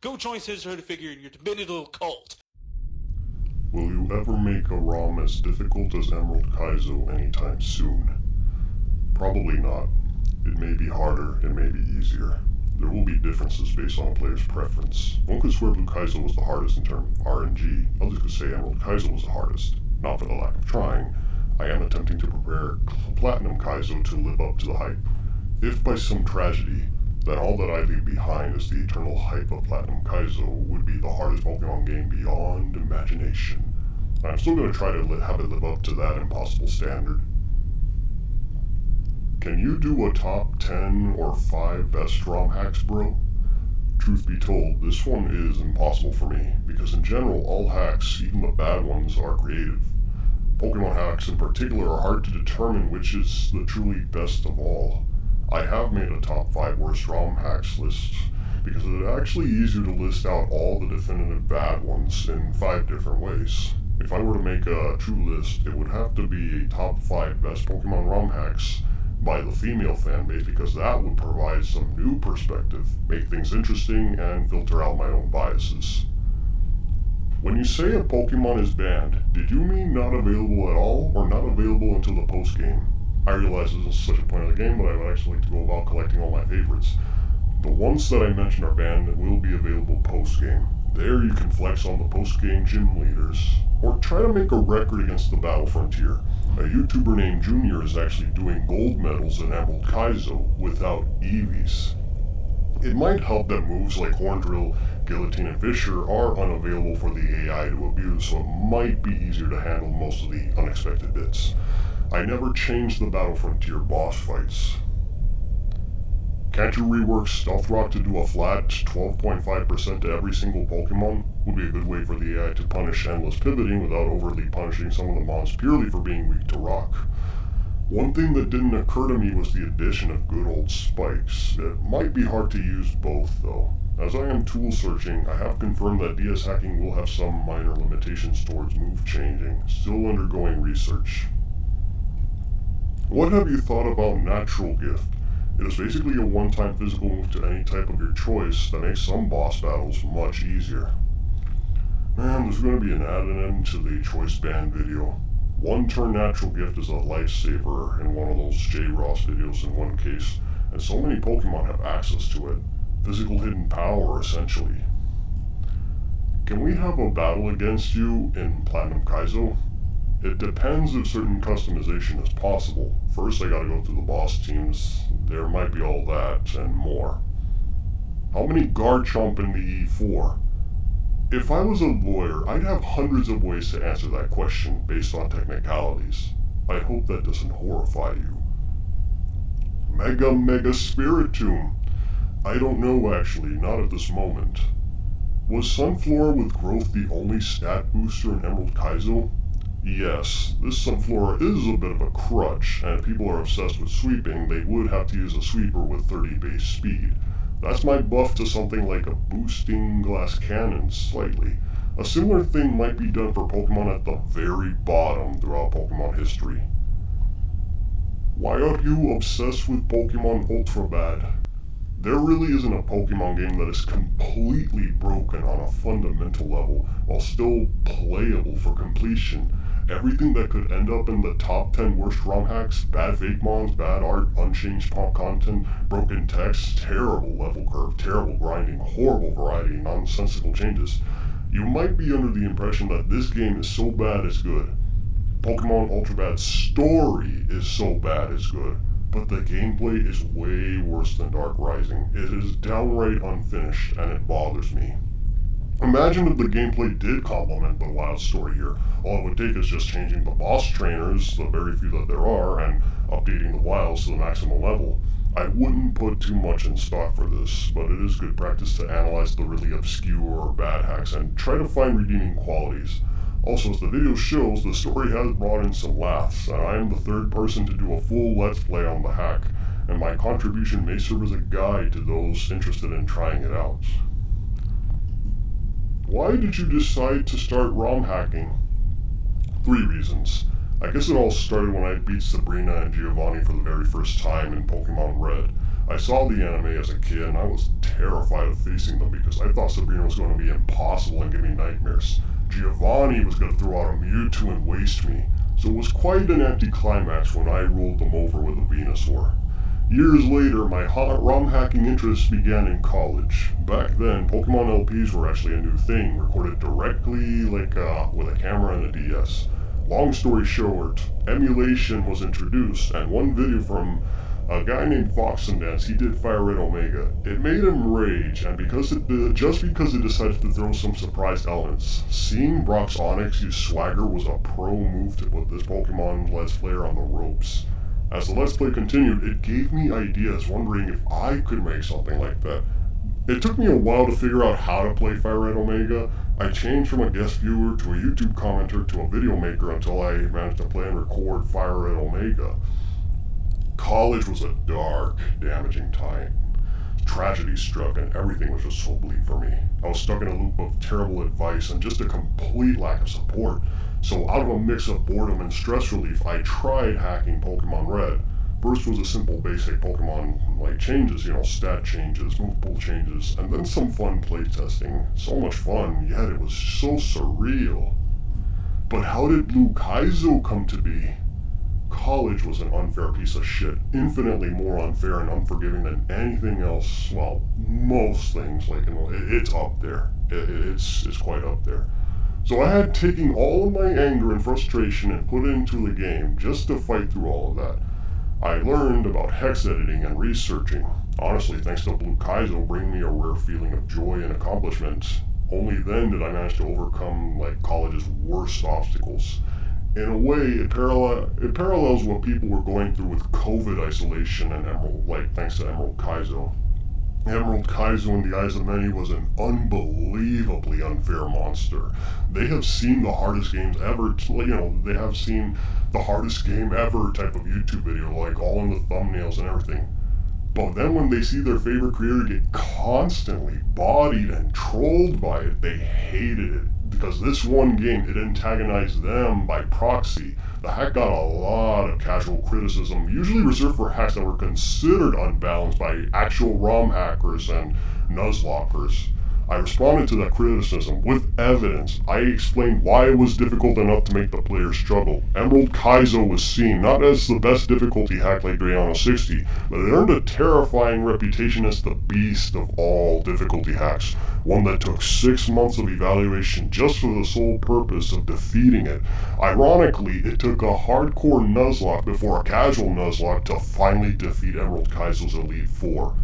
Go join SinisterHoodedFigure in your diminutive little cult. Will you ever make a ROM as difficult as Emerald Kaizo anytime soon? Probably not. It may be harder, it may be easier. There will be differences based on a player's preference. One could swear Blue Kaizo was the hardest in terms of RNG, others could say Emerald Kaizo was the hardest. Not for the lack of trying. I am attempting to prepare Platinum Kaizo to live up to the hype. If by some tragedy, then all that I leave behind is the eternal hype of Platinum Kaizo would be the hardest Pokemon game beyond imagination. I'm still going to try to have it live up to that impossible standard. Can you do a top 10 or 5 best ROM hacks, bro? Truth be told, this one is impossible for me, because in general, all hacks, even the bad ones, are creative. Pokemon hacks in particular are hard to determine which is the truly best of all. I have made a top 5 worst ROM hacks list, because it is actually easier to list out all the definitive bad ones in 5 different ways. If I were to make a true list, it would have to be a top 5 best Pokemon ROM hacks by the female fanbase, because that would provide some new perspective, make things interesting, and filter out my own biases. When you say a Pokemon is banned, did you mean not available at all, or not available until the post-game? I realize this is such a point of the game, but I would actually like to go about collecting all my favorites. The ones that I mentioned are banned and will be available post-game. There you can flex on the post-game gym leaders, or try to make a record against the Battle Frontier. A YouTuber named Junior is actually doing gold medals in Emerald Kaizo without EVs. It might help that moves like Horn Drill, Guillotine, and Fissure are unavailable for the AI to abuse, so it might be easier to handle most of the unexpected bits. I never changed the Battle Frontier boss fights. Can't you rework Stealth Rock to do a flat 12.5% to every single Pokemon? Would be a good way for the AI to punish endless pivoting without overly punishing some of the mons purely for being weak to rock. One thing that didn't occur to me was the addition of good old spikes. It might be hard to use both though. As I am tool searching, I have confirmed that DS hacking will have some minor limitations towards move changing, still undergoing research. What have you thought about Natural Gift? It is basically a one-time physical move to any type of your choice that makes some boss battles much easier. Man, there's going to be an addendum to the choice band video. One-turn Natural Gift is a lifesaver in one of those J. Ross videos in one case, and so many Pokemon have access to it. Physical hidden power, essentially. Can we have a battle against you in Platinum Kaizo? It depends if certain customization is possible. First I gotta go through the boss teams, there might be all that and more. How many Garchomp in the E4? If I was a lawyer, I'd have hundreds of ways to answer that question based on technicalities. I hope that doesn't horrify you. Mega Spiritomb. I don't know actually, not at this moment. Was Sunflora with Growth the only stat booster in Emerald Kaizo? Yes, this Sunflora is a bit of a crutch, and if people are obsessed with sweeping, they would have to use a sweeper with 30 base speed. That's my buff to something like a boosting glass cannon, slightly. A similar thing might be done for Pokemon at the very bottom throughout Pokemon history. Why are you obsessed with Pokemon Ultra Bad? There really isn't a Pokemon game that is completely broken on a fundamental level, while still playable for completion. Everything that could end up in the top 10 worst ROM hacks, bad fake mons, bad art, unchanged pop content, broken text, terrible level curve, terrible grinding, horrible variety, nonsensical changes. You might be under the impression that this game is so bad it's good. Pokemon Ultra Bad's story is so bad it's good, but the gameplay is way worse than Dark Rising. It is downright unfinished and it bothers me. Imagine if the gameplay did complement the wild story here. All it would take is just changing the boss trainers, the very few that there are, and updating the wilds to the maximum level. I wouldn't put too much in stock for this, but it is good practice to analyze the really obscure or bad hacks and try to find redeeming qualities. Also, as the video shows, the story has brought in some laughs, and I am the third person to do a full Let's Play on the hack, and my contribution may serve as a guide to those interested in trying it out. Why did you decide to start ROM hacking? 3 reasons. I guess it all started when I beat Sabrina and Giovanni for the very first time in Pokemon Red. I saw the anime as a kid and I was terrified of facing them because I thought Sabrina was going to be impossible and give me nightmares. Giovanni was going to throw out a Mewtwo and waste me, so it was quite an anticlimax when I ruled them over with a Venusaur. Years later, my ROM hacking interests began in college. Back then, Pokemon LPs were actually a new thing, recorded directly with a camera and a DS. Long story short, emulation was introduced, and one video from a guy named Fox and Dance, he did Fire Red Omega. It made him rage, and just because it decided to throw some surprise elements. Seeing Brock's Onix use Swagger was a pro move to put this Pokemon Let's Player on the ropes. As the Let's Play continued, it gave me ideas, wondering if I could make something like that. It took me a while to figure out how to play Fire Red Omega. I changed from a guest viewer to a YouTube commenter to a video maker until I managed to play and record Fire Red Omega. College was a dark, damaging time. Tragedy struck and everything was just so bleak for me. I was stuck in a loop of terrible advice and just a complete lack of support. So out of a mix of boredom and stress relief, I tried hacking Pokemon Red. First was a simple basic Pokemon changes, stat changes, move pool changes, and then some fun playtesting. So much fun, yet it was so surreal. But how did Blue Kaizo come to be? College was an unfair piece of shit, infinitely more unfair and unforgiving than anything else. Well, most things, it's up there. It's quite up there. So I had taken all of my anger and frustration and put it into the game just to fight through all of that. I learned about hex editing and researching. Honestly, thanks to Blue Kaizo bringing me a rare feeling of joy and accomplishment. Only then did I manage to overcome college's worst obstacles. In a way, it parallels what people were going through with COVID isolation and thanks to Emerald Kaizo. Emerald Kaizo in the eyes of many was an unbelievably unfair monster. They have seen the hardest games ever, they have seen the hardest game ever type of YouTube video, all in the thumbnails and everything. But then when they see their favorite creator get constantly bodied and trolled by it, they hated it. Because this one game, it antagonized them by proxy. The hack got a lot of casual criticism, usually reserved for hacks that were considered unbalanced by actual ROM hackers and nuzlockers. I responded to that criticism with evidence. I explained why it was difficult enough to make the player struggle. Emerald Kaizo was seen not as the best difficulty hack like Drayano 60, but it earned a terrifying reputation as the beast of all difficulty hacks, one that took 6 months of evaluation just for the sole purpose of defeating it. Ironically, it took a hardcore Nuzlocke before a casual Nuzlocke to finally defeat Emerald Kaizo's Elite Four.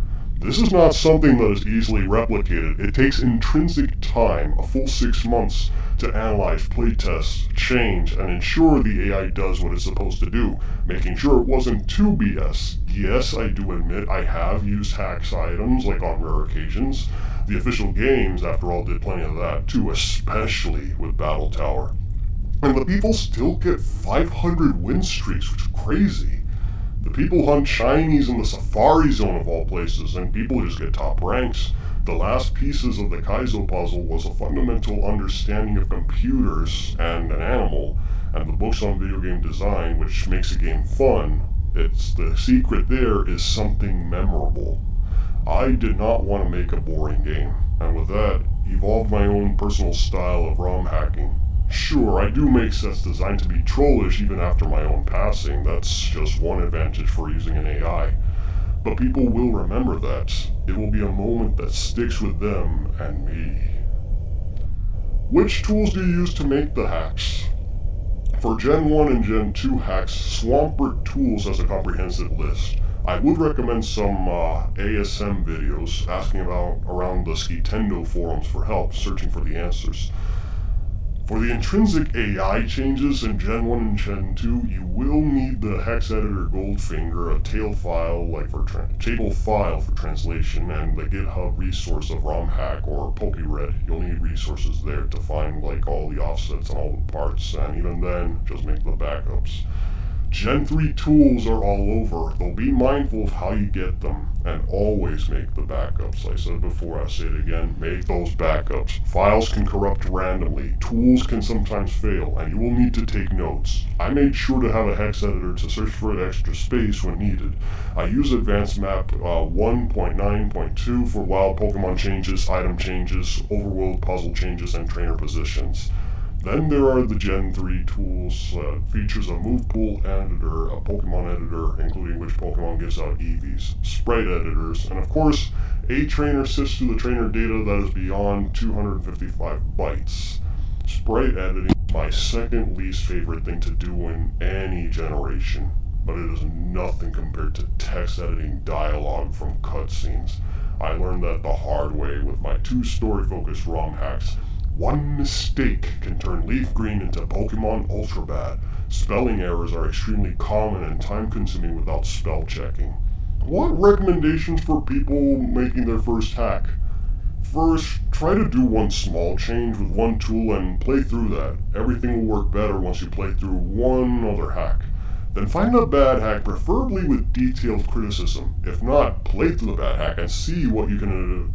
This is not something that is easily replicated. It takes intrinsic time, a full 6 months, to analyze, playtest, change, and ensure the AI does what it's supposed to do, making sure it wasn't too BS. Yes, I do admit I have used hacks items, on rare occasions. The official games, after all, did plenty of that too, especially with Battle Tower. And the people still get 500 win streaks, which is crazy. The people hunt shinies in the Safari Zone of all places, and people just get top ranks. The last pieces of the Kaizo puzzle was a fundamental understanding of computers and an animal, and the books on video game design, which makes a game fun. The secret there is something memorable. I did not want to make a boring game, and with that, evolved my own personal style of ROM hacking. Sure, I do make sets designed to be trollish even after my own passing. That's just one advantage for using an AI. But people will remember that. It will be a moment that sticks with them and me. Which tools do you use to make the hacks? For Gen 1 and Gen 2 hacks, Swampert Tools has a comprehensive list. I would recommend some ASM videos asking around the Skitendo forums for help, searching for the answers. For the intrinsic AI changes in Gen 1 and Gen 2, you will need the hex editor Goldfinger, a table file for translation, and the GitHub resource of romhack or PokeRed. You'll need resources there to find all the offsets and all the parts, and even then, just make the backups. Gen 3 tools are all over, though be mindful of how you get them, and always make the backups. I said before, I'll say it again, make those backups. Files can corrupt randomly, tools can sometimes fail, and you will need to take notes. I made sure to have a hex editor to search for extra space when needed. I use Advanced Map 1.9.2 for wild Pokemon changes, item changes, overworld puzzle changes, and trainer positions. Then there are the Gen 3 tools, features a move pool editor, a Pokemon editor, including which Pokemon gives out EVs, sprite editors, and of course, a trainer sifts through the trainer data that is beyond 255 bytes. Sprite editing is my second least favorite thing to do in any generation, but it is nothing compared to text editing dialogue from cutscenes. I learned that the hard way with my 2 story-focused ROM hacks. One mistake can turn Leaf Green into Pokemon Ultra Bad. Spelling errors are extremely common and time-consuming without spell checking. What recommendations for people making their first hack? First, try to do one small change with one tool and play through that. Everything will work better once you play through one other hack. Then find a bad hack, preferably with detailed criticism. If not, play through the bad hack and see what you can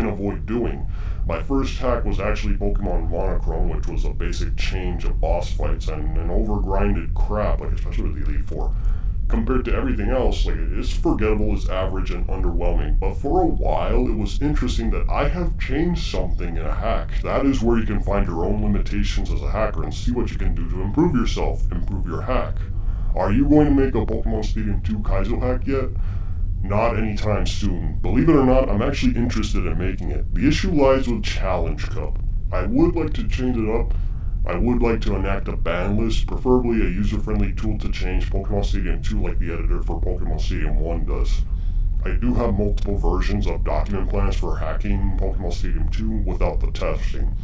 avoid doing. My first hack was actually Pokemon Monochrome, which was a basic change of boss fights and an overgrinded crap, like especially with the Elite Four. Compared to everything else, like it's forgettable, it's average and underwhelming. But for a while, it was interesting that I have changed something in a hack. That is where you can find your own limitations as a hacker and see what you can do to improve yourself, improve your hack. Are you going to make a Pokemon Stadium 2 Kaizo hack yet? Not anytime soon. Believe it or not, I'm actually interested in making it. The issue lies with Challenge Cup. I would like to change it up. I would like to enact a ban list, preferably a user-friendly tool to change Pokemon Stadium 2 like the editor for Pokemon Stadium 1 does. I do have multiple versions of document plans for hacking Pokemon Stadium 2 without the testing.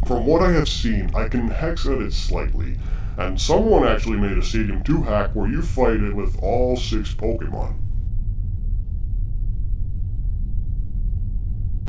From what I have seen, I can hex edit slightly, and someone actually made a Stadium 2 hack where you fight it with all 6 Pokemon.